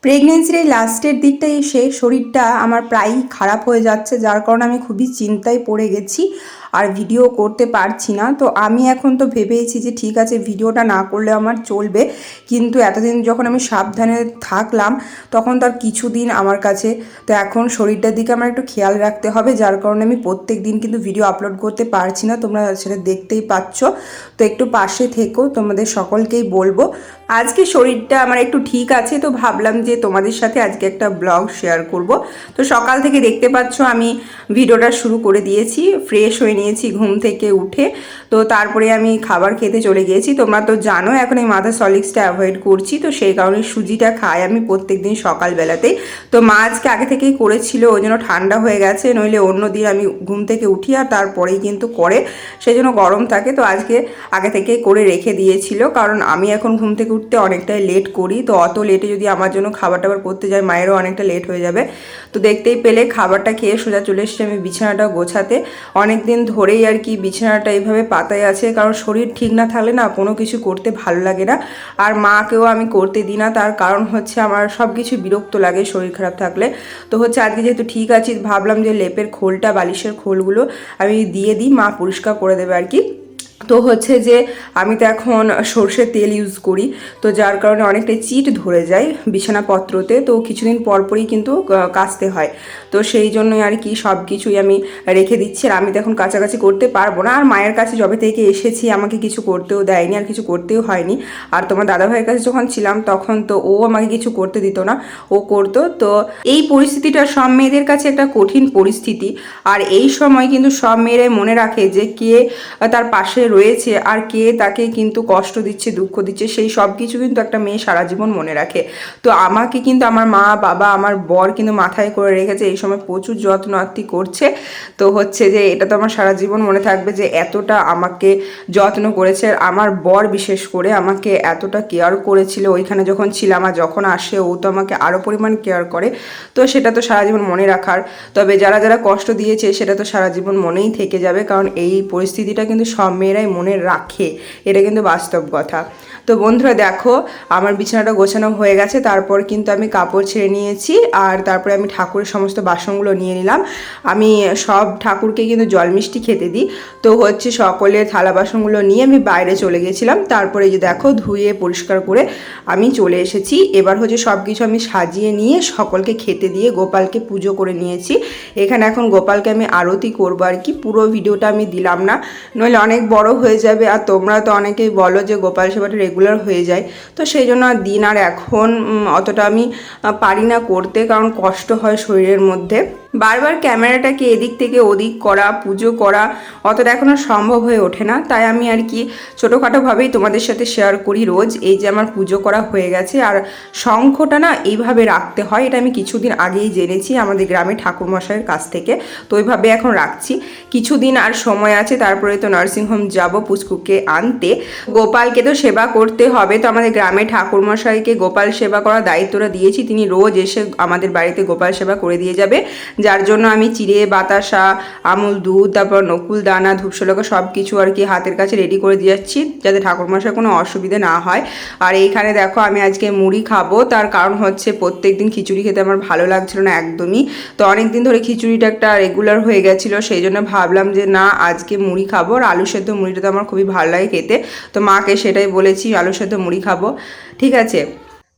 প্রেগনেন্সির এই লাস্টের দিকটায় এসে শরীরটা আমার প্রায়ই খারাপ হয়ে যাচ্ছে, যার কারণে আমি খুবই চিন্তায় পড়ে গেছি আর ভিডিও করতে পারছি না। তো আমি এখন তো ভেবেইছি যে ঠিক আছে, ভিডিওটা না করলে আমার চলবে, কিন্তু এতদিন যখন আমি সাবধানে থাকলাম তখন তো আর কিছুদিন আমার কাছে, তো এখন শরীরটার দিকে আমার একটু খেয়াল রাখতে হবে, যার কারণে আমি প্রত্যেক দিন কিন্তু ভিডিও আপলোড করতে পারছি না। তোমরা সেটা দেখতেই পাচ্ছ, তো একটু পাশে থেকো, তোমাদের সকলকেই বলবো। আজকে শরীরটা আমার একটু ঠিক আছে, তো ভাবলাম যে তোমাদের সাথে আজকে একটা ব্লগ শেয়ার করব। তো সকাল থেকে দেখতে পাচ্ছ আমি ভিডিওটা শুরু করে দিয়েছি, ফ্রেশ হয়ে নিয়েছি ঘুম থেকে উঠে। তো তারপরে আমি খাবার খেতে চলে গিয়েছি। তোমরা তো জানো এখন এই মাথা সলিডসটা অ্যাভয়েড করছি, তো সেই কারণে সুজিটা খাই আমি প্রত্যেক দিন সকালবেলাতেই। তো মা আজকে আগে থেকেই করেছিল, ওই জন্য ঠান্ডা হয়ে গেছে, নইলে অন্য দিন আমি ঘুম থেকে উঠি আর তারপরেই কিন্তু করে, সেই জন্য গরম থাকে। তো আজকে আগে থেকেই করে রেখে দিয়েছিল, কারণ আমি এখন ঘুম থেকে উঠতে অনেকটাই লেট করি, তো অত লেটে যদি আমার জন্য খাবার টাবার করতে যায় মায়েরও অনেকটা লেট হয়ে যাবে। তো দেখতেই পেলে খাবারটা খেয়ে সোজা চলে এসেছি আমি বিছানাটা গোছাতে। অনেক দিন ধরেই আর কি বিছানাটা এইভাবে পাতায় আছে, কারণ শরীর ঠিক না থাকলে না কোনো কিছু করতে ভালো লাগে না। আর মাকেও আমি করতে দিই না, তার কারণ হচ্ছে আমার সব কিছু বিরক্ত লাগে শরীর খারাপ থাকলে। তো হচ্ছে আজকে যেহেতু ঠিক আছি, ভাবলাম যে লেপের খোলটা বালিশের খোলগুলো আমি দিয়ে দিই, মা পরিষ্কার করে দেবে আর কি। তো হচ্ছে যে আমি তো এখন সর্ষের তেল ইউজ করি, তো যার কারণে অনেকটাই চিট ধরে যায় বিছানাপত্রতে, তো কিছুদিন পরপরই কিন্তু কাচতে হয়। তো সেই জন্যই আর কি সব কিছুই আমি রেখে দিচ্ছি। আর আমি তো এখন কাছাকাছি করতে পারবো না, আর মায়ের কাছে যবে থেকে এসেছি আমাকে কিছু করতেও দেয়নি আর কিছু করতেও হয়নি। আর তোমার দাদাভাইয়ের কাছে যখন ছিলাম তখন তো ও আমাকে কিছু করতে দিত না, ও করতো। তো এই পরিস্থিতিটা সব মেয়েদের কাছে একটা কঠিন পরিস্থিতি, আর এই সময় কিন্তু সব মেয়েরাই মনে রাখে যে কে তার পাশে রয়েছে আর কে তাকে কিন্তু কষ্ট দিচ্ছে, দুঃখ দিচ্ছে, সেই সব কিছু কিন্তু একটা মেয়ে সারা জীবন মনে রাখে। তো আমাকে কিন্তু আমার মা বাবা আমার বর কিন্তু মাথায় করে রেখেছে, এই সময় প্রচুর যত্ন আত্তি করছে। তো হচ্ছে যে এটা তো আমার সারা জীবন মনে থাকবে যে এতটা আমাকে যত্ন করেছে। আমার বর বিশেষ করে আমাকে এতটা কেয়ার করেছিল ওইখানে যখন ছিলাম, আর যখন আসে ও তো আমাকে আরও পরিমাণ কেয়ার করে। তো সেটা তো সারা জীবন মনে রাখার। তবে যারা যারা কষ্ট দিয়েছে সেটা তো সারা জীবন মনেই থেকে যাবে, কারণ এই পরিস্থিতিটা কিন্তু সব মেয়েরাই মনে রাখে, এটা কিন্তু বাস্তব কথা। তো বন্ধুরা দেখো, আমার বিছানাটা গোছানো হয়ে গেছে, তারপর কিন্তু আমি কাপড় ছেড়ে নিয়েছি, আর তারপরে আমি ঠাকুরের সমস্ত বাসনগুলো নিয়ে নিলাম। আমি সব ঠাকুরকে কিন্তু জল মিষ্টি খেতে দিই। তো হচ্ছে সকলের থালা বাসনগুলো নিয়ে আমি বাইরে চলে গেছিলাম, তারপরে যে দেখো ধুয়ে পরিষ্কার করে আমি চলে এসেছি। এবার হচ্ছে সব কিছু আমি সাজিয়ে নিয়ে সকলকে খেতে দিয়ে গোপালকে পুজো করে নিয়েছি। এখানে এখন গোপালকে আমি আরতি করবো আর কি, পুরো ভিডিওটা আমি দিলাম না, নইলে অনেক বড় হয়ে যাবে। আর তোমরা তো অনেকেই বলো যে গোপাল সেবাটা রেগুলার হয়ে যায়, তো সেই জন্য আর দিন আর এখন অতটা আমি পারি না করতে, কারণ কষ্ট হয় শরীরের মধ্যে। বারবার ক্যামেরাটাকে এদিক থেকে ওদিক করা, পুজো করা অতটা এখন আর সম্ভব হয়ে ওঠে না, তাই আমি আর কি ছোটোখাটোভাবেই তোমাদের সাথে শেয়ার করি রোজ। এই যে আমার পুজো করা হয়ে গেছে, আর শঙ্খটা না এইভাবে রাখতে হয়, এটা আমি কিছুদিন আগেই জেনেছি আমাদের গ্রামে ঠাকুরমশাইয়ের কাছ থেকে, তো ওইভাবে এখন রাখছি। কিছুদিন আর সময় আছে, তারপরে তো নার্সিংহোম যাব পুচকুকে আনতে। গোপালকে তো সেবা করতে হবে, তো আমাদের গ্রামে ঠাকুরমশাইকে গোপাল সেবা করার দায়িত্বটা দিয়েছি, তিনি রোজ এসে আমাদের বাড়িতে গোপাল সেবা করে দিয়ে যাবে। যার জন্য আমি চিড়ে বাতাসা, আমুল দুধ, তারপর নকুল দানা, ধূপশোলকা সব কিছু আর কি হাতের কাছে রেডি করে দিয়ে যাচ্ছি, যাতে ঠাকুরমশাই কোনো অসুবিধে না হয়। আর এইখানে দেখো আমি আজকে মুড়ি খাবো, তার কারণ হচ্ছে প্রত্যেক দিন খিচুড়ি খেতে আমার ভালো লাগছিল না একদমই। তো অনেক দিন ধরে খিচুড়িটা একটা রেগুলার হয়ে গেছিলো, সেই জন্য ভাবলাম যে না আজকে মুড়ি খাবো। আর আলু সেদ্ধ মুড়িটা তো আমার খুবই ভালো লাগে খেতে, তো মাকে সেটাই বলেছি আলু সেদ্ধ মুড়ি খাবো। ঠিক আছে,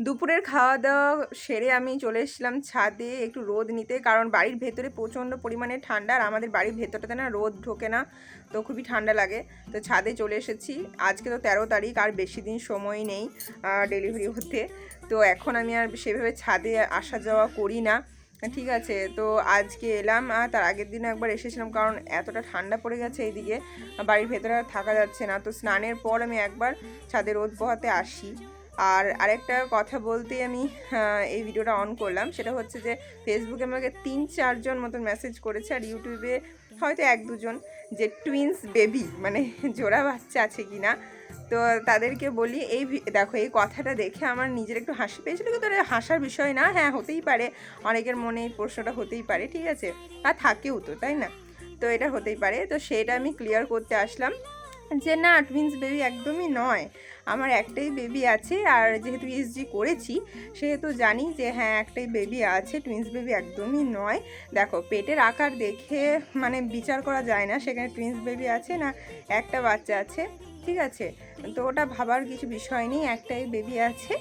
দুপুরের খাওয়া দাওয়া সেরে আমি চলে এসেছিলাম ছাদে একটু রোদ নিতে, কারণ বাড়ির ভেতরে প্রচণ্ড পরিমাণে ঠান্ডা, আর আমাদের বাড়ির ভেতরটাতে না রোদ ঢোকে না, তো খুবই ঠান্ডা লাগে। তো ছাদে চলে এসেছি। আজকে তো 13 তারিখ, আর বেশি দিন সময় নেই ডেলিভারি হতে, তো এখন আমি আর সেভাবে ছাদে আসা যাওয়া করি না। ঠিক আছে, তো আজকে এলাম, আর তার আগের দিন একবার এসেছিলাম, কারণ এতটা ঠান্ডা পড়ে গেছে এইদিকে বাড়ির ভেতরে আর থাকা যাচ্ছে না। তো স্নানের পর আমি একবার ছাদে রোদ পোহাতে আসি। আর আরেকটা কথা বলতে আমি এই ভিডিওটা অন করলাম, সেটা হচ্ছে যে ফেসবুকে আমাকে 3-4 জন মতন মেসেজ করেছে, আর ইউটিউবে হয়তো 1-2 জন, যে টুইন্স বেবি মানে জোড়া বাচ্চা আছে কি না। তো তাদেরকে বলি, এই দেখো এই কথাটা দেখে আমার নিজের একটু হাসি পেয়েছিল, কিন্তু এটা হাসার বিষয় না। হ্যাঁ হতেই পারে, অনেকের মনে এই প্রশ্নটা হতেই পারে, ঠিক আছে, আর থাকেও তো, তাই না? তো এটা হতেই পারে, তো সেটা আমি ক্লিয়ার করতে আসলাম। যে না টুইন্স বেবি একদমই নয়, আমার একটাই বেবি আছে। আর যেহেতু ইএসজি করেছি সেহেতু জানি যে হ্যাঁ একটাই বেবি আছে, টুইন্স বেবি একদমই নয়। দেখো পেটের আকার দেখে মানে বিচার করা যায় না সেখানে টুইন্স বেবি আছে না একটা বাচ্চা আছে, ঠিক আছে। তো ওটা ভাবার কিছু বিষয় নেই, একটাই বেবি আছে।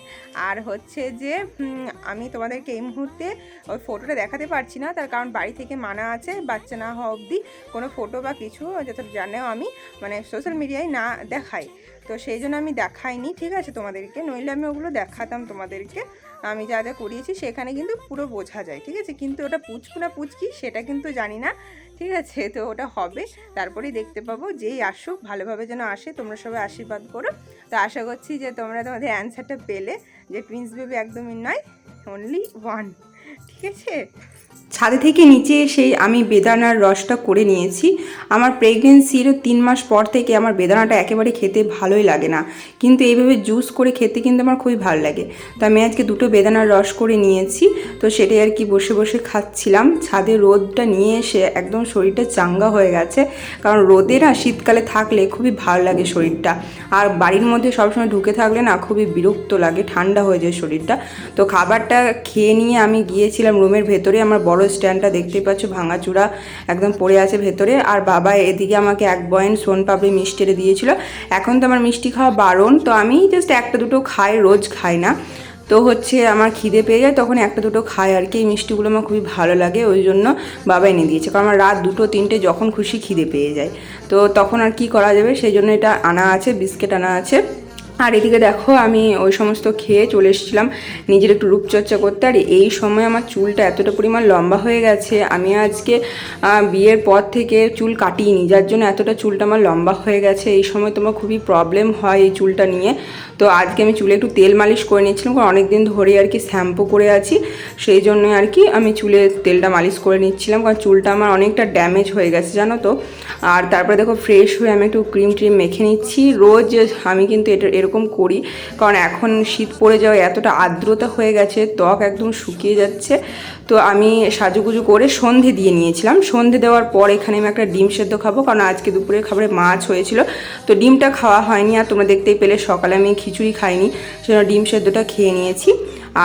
আর হচ্ছে যে আমি তোমাদেরকে এই মুহূর্তে ওই ফটোটা দেখাতে পারছি না, তার কারণ বাড়ি থেকে মানা আছে বাচ্চা না হওয়া অবধি কোনো ফটো বা কিছু যত জানেও আমি মানে সোশ্যাল মিডিয়ায় না দেখাই, তো সেই জন্য আমি দেখাইনি, ঠিক আছে তোমাদেরকে, নইলে আমি ওগুলো দেখাতাম তোমাদেরকে। আমি যা যা করিয়েছি সেখানে কিন্তু পুরো বোঝা যায়, ঠিক আছে। কিন্তু ওটা পুচকু না পুচকি সেটা কিন্তু জানি না, ঠিক আছে। তো ওটা হবে, তারপরেই দেখতে পাবো। যেই আসুক ভালোভাবে যেন আসে, তোমরা সবাই আশীর্বাদ করো। তো আশা করছি যে তোমরা তোমাদের অ্যান্সারটা পেলে যে টুইন্স বেবি একদমই নয়, অনলি ওয়ান, ঠিক আছে। ছাদে থেকে নিচে এসে আমি বেদানার রসটা করে নিয়েছি। আমার প্রেগনেন্সির 3 মাস পর থেকে আমার বেদানাটা একেবারে খেতে ভালোই লাগে না, কিন্তু এইভাবে জুস করে খেতে কিন্তু আমার খুবই ভালো লাগে। তো আমি আজকে 2টো বেদানার রস করে নিয়েছি, তো সেটাই আর কি বসে বসে খাচ্ছিলাম। ছাদে রোদটা নিয়ে এসে একদম শরীরটা চাঙ্গা হয়ে গেছে, কারণ রোদে না শীতকালে থাকলে খুবই ভালো লাগে শরীরটা, আর বাড়ির মধ্যে সবসময় ঢুকে থাকলে না খুবই বিরক্ত লাগে, ঠান্ডা হয়ে যায় শরীরটা। তো খাবারটা খেয়ে নিয়ে আমি গিয়েছিলাম রুমের ভেতরে। আমার বড় স্ট্যান্ডটা দেখতেই পাচ্ছ ভাঙাচুরা একদম পড়ে আছে ভেতরে, আর বাবা এদিকে আমাকে 1 বয়ান সোনপাপড়ি মিষ্টি এনে দিয়েছিল। এখন তো আমার মিষ্টি খাওয়া বারণ, তো আমি জাস্ট 1-2 খাই, রোজ খাই না। তো হচ্ছে আমার খিদে পেয়ে যায় তখন 1-2 খাই আর কি। এই মিষ্টিগুলো আমার খুবই ভালো লাগে, ওই জন্য বাবা এনে দিয়েছে, কারণ আমার রাত 2-3টে যখন খুশি খিদে পেয়ে যায়, তো তখন আর কি করা যাবে, সেই জন্য এটা আনা আছে, বিস্কিট আনা আছে। আর এদিকে দেখো আমি ওই সমস্ত খেয়ে চলে এসেছিলাম নিজের একটু রূপচর্চা করতে। আর এই সময় আমার চুলটা এতটা পরিমাণ লম্বা হয়ে গেছে, আমি আজকে বিয়ের পর থেকে চুল কাটিনি, যার জন্য এতটা চুলটা আমার লম্বা হয়ে গেছে। এই সময় তোমার খুবই প্রবলেম হয় এই চুলটা নিয়ে। তো আজকে আমি চুলে একটু তেল মালিশ করে নিচ্ছিলাম, কারণ অনেক দিন ধরে আর কি শ্যাম্পু করে আছি, সেই জন্য আর কি আমি চুলে তেলটা মালিশ করে নিচ্ছিলাম, কারণ চুলটা আমার অনেকটা ড্যামেজ হয়ে গেছে জানো তো। আর তারপরে দেখো ফ্রেশ হয়ে আমি একটু ক্রিম ট্রিম মেখে নিচ্ছি। রোজ আমি কিন্তু এরকম করি, কারণ এখন শীত পড়ে যাওয়া এতটা আর্দ্রতা হয়ে গেছে, ত্বক একদম শুকিয়ে যাচ্ছে। তো আমি সাজুগুজু করে সন্ধে দিয়ে নিয়েছিলাম। সন্ধে দেওয়ার পর এখানে আমি একটা ডিম সেদ্ধ খাবো, কারণ আজকে দুপুরের খাবারে মাছ হয়েছিল, তো ডিমটা খাওয়া হয়নি। আর তোমরা দেখতেই পেলে সকালে আমি খিচুড়ি খাইনি, সেজন্য ডিম সেদ্ধটা খেয়ে নিয়েছি।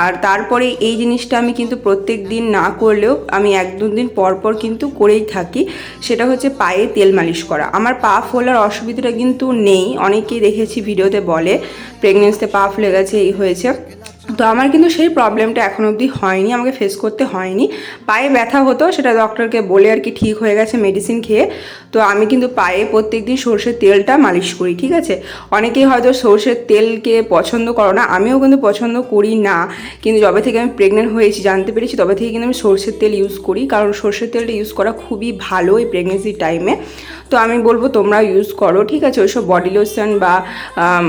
আর তারপরে এই জিনিসটা আমি কিন্তু প্রত্যেক দিন না করলেও আমি 1-2 দিন পর পর কিন্তু করেই থাকি, সেটা হচ্ছে পায়ে তেল মালিশ করা। আমার পা ফোলার অসুবিধাটা কিন্তু নেই, অনেকেই দেখেছি ভিডিওতে বলে প্রেগনেন্সিতে পা ফুলে গেছে, এই হয়েছে, তো আমার কিন্তু সেই প্রবলেমটা এখন অবধি হয়নি, আমাকে ফেস করতে হয়নি। পায়ে ব্যথা হতো, সেটা ডক্টরকে বলে আর কি ঠিক হয়ে গেছে মেডিসিন খেয়ে। তো আমি কিন্তু পায়ে প্রত্যেক দিন সর্ষের তেলটা মালিশ করি, ঠিক আছে। অনেকেই হয়তো সর্ষের তেলকে পছন্দ করো না, আমিও কিন্তু পছন্দ করি না, কিন্তু যবে থেকে আমি প্রেগনেন্ট হয়েছি জানতে পেরেছি তবে থেকে কিন্তু আমি সর্ষের তেল ইউজ করি, কারণ সর্ষের তেলটা ইউজ করা খুবই ভালো এই প্রেগনেন্সির টাইমে। তো আমি বলবো তোমরা ইউজ করো, ঠিক আছে। ওইসব বডি লোশন বা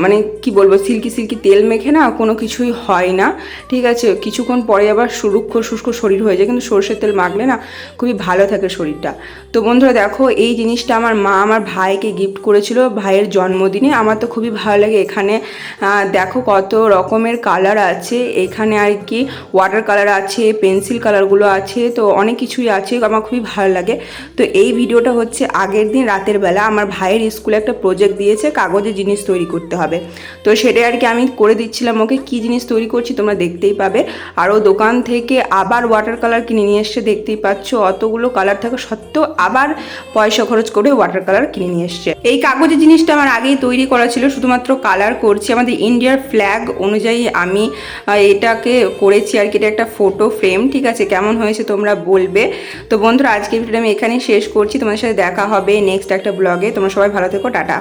মানে কি বলবো সিল্কি সিল্কি তেল মেখে না কোনো কিছুই হয় না, ঠিক আছে। কিছুক্ষণ পরে আবার রুক্ষ শুষ্ক শরীর হয়ে যায়, কিন্তু সর্ষের তেল মাখলে না খুবই ভালো থাকে শরীরটা। তো বন্ধুরা দেখো এই জিনিসটা আমার মা আমার ভাইকে গিফট করেছিল ভাইয়ের জন্মদিনে, আমার তো খুবই ভালো লাগে। এখানে দেখো কত রকমের কালার আছে, এখানে আর কি ওয়াটার কালার আছে, পেন্সিল কালারগুলো আছে, তো অনেক কিছুই আছে, আমার খুবই ভালো লাগে। তো এই ভিডিওটা হচ্ছে আগের দিন রাতের বেলা আমার ভাইয়ের স্কুলে একটা প্রজেক্ট দিয়েছে, কাগজে জিনিস তৈরি করতে হবে, তো সেটাই আর কি আমি করে দিচ্ছিলাম ওকে। কী জিনিস তৈরি করছি তোমরা দেখতেই পাবে। আর ও দোকান থেকে আবার ওয়াটার কালার কিনে নিয়ে এসছে, দেখতেই পাচ্ছ অতগুলো কালার থাকা সত্ত্বেও আবার পয়সা খরচ করে ওয়াটার কালার কিনে নিয়ে এসছে। এই কাগজের জিনিসটা আমার আগেই তৈরি করা ছিল, শুধুমাত্র কালার করছি। আমাদের ইন্ডিয়ার ফ্ল্যাগ অনুযায়ী আমি এটাকে করেছি আর কি, এটা একটা ফটো ফ্রেম, ঠিক আছে। কেমন হয়েছে তোমরা বলবে। তো বন্ধুরা আজকে ভিডিওটা আমি এখানেই শেষ করছি, তোমাদের সাথে দেখা হবে নেক্সট একটা ব্লগে। তোমরা সবাই ভালো থেকো, টাটা।